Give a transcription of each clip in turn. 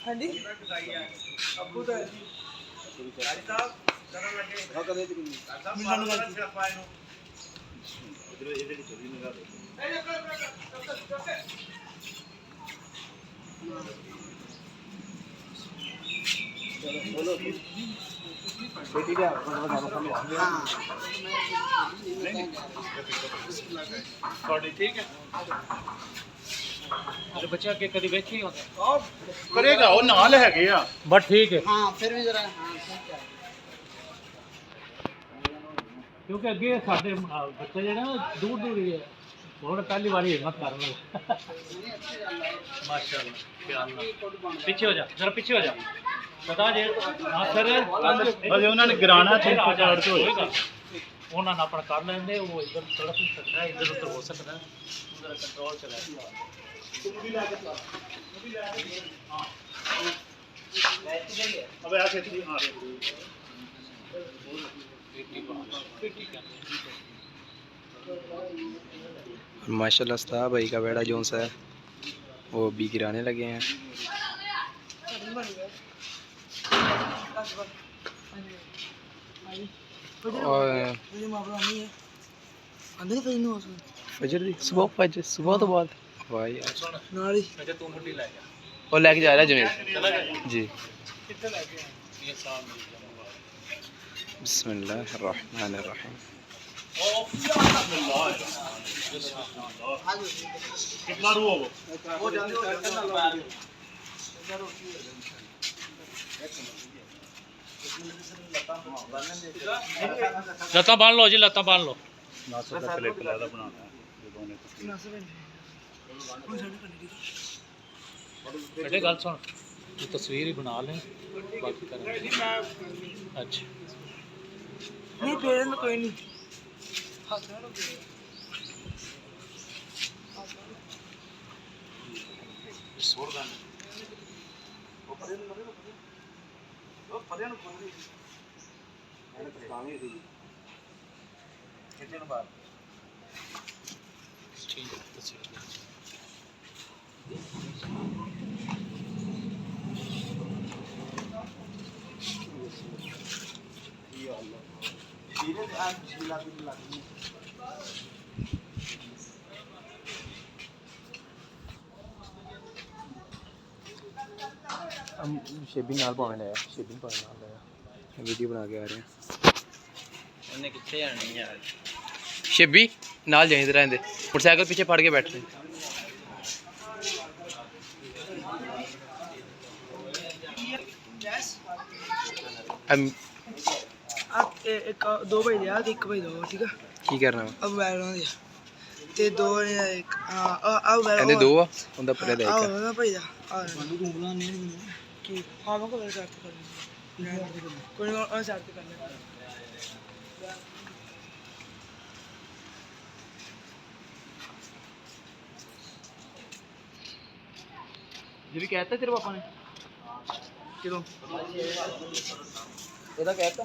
हाँ जी अबू तो है ठीक है बच्चे अगे कभी वेखे ਕਰੇਗਾ ਉਹ ਨਾਲ ਹੈਗੇ ਆ बस ठीक है हाँ फिर भी जरा हाँ ठीक है क्योंकि अगे साडे बच्चे जेहड़े ना दूर दूर ही है ਹੁਣ ਪਹਿਲੀ ਵਾਰੀ ਹਿੰਮਤ ਕਰ ਲਓ ਮਾਸ਼ਾਅੱਲਾ ਪਿੱਛੇ ਹੋ ਜਾ ਜ਼ਰਾ ਪਿੱਛੇ ਹੋ ਜਾ ਪਤਾ ਜੇ ਹਾਂ ਸਰ ਅਜੇ ਉਹਨਾਂ ਨੇ ਗਿਰਾਣਾ ਤੇ ਪਛਾੜ ਤੋਂ ਹੋਏਗਾ ਉਹਨਾਂ ਨਾਲ ਆਪਣਾ ਕਰ ਲੈਂਦੇ ਉਹ ਇਧਰ ਤੜਪ ਨਹੀਂ ਸਕਦਾ ਇਧਰ ਉੱਧਰ ਹੋ ਸਕਦਾ ਉਹਦਾ ਕੰਟਰੋਲ ਚ ਰਹਿ ਅਬੇ ਆ ਖੇਤੀ ਆ ਰਹੇ माशाल्लाह उस्ताद भाई का बेड़ा जोन सा है वो भी गिराने लगे हैं। और फजर दी सुबह तो बाद वाह यार तू मुंडी ले जा वो लेके जा रहा है जुनेद जी। बिस्मिल्लाहिर्रहमानिर्रहीम। कितना रू होगा लत्ता बांध लो जी लत्ता बांध लो नासर का क्लिप ज्यादा बनाना है बेटे गल सुन तू तस्वीर ही बना ले बाकी कर अच्छा नहीं पेड़ में कोई नहीं ठीक है तस्वीर हम शेबी नाल पाने लाया शेबी पाने नाल लाया वीडियो बना के आ रहे हैं। उन्हें कितने जानी यार शेबी नाल जाइए इधर आंदे मोटरसाइकिल पीछे फड़ के बैठ रहे आप एक दो भाई दिया एक भाई दो ठीक है की करना वा अब बैठ रहा दिया ते दो ने एक हां अब बैठ कहंदे दो आ उंदा पहले दा एक ना भाई दा की हां मैं को स्टार्ट कर कोई और स्टार्ट कर ले ये भी कहता तेरे पापा ने किਦੋਂ ਇਹਦਾ ਕਹਿਤਾ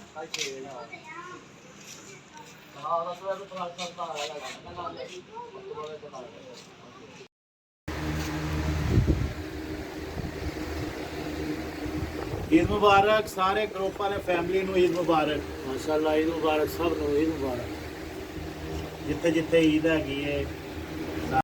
ईद मुबारक सारे ग्रुप वाले फैमिली ਨੂੰ ईद मुबारक माशाल्लाह ईद मुबारक सब ਨੂੰ ईद मुबारक जिथे जिथे ईद हैगी है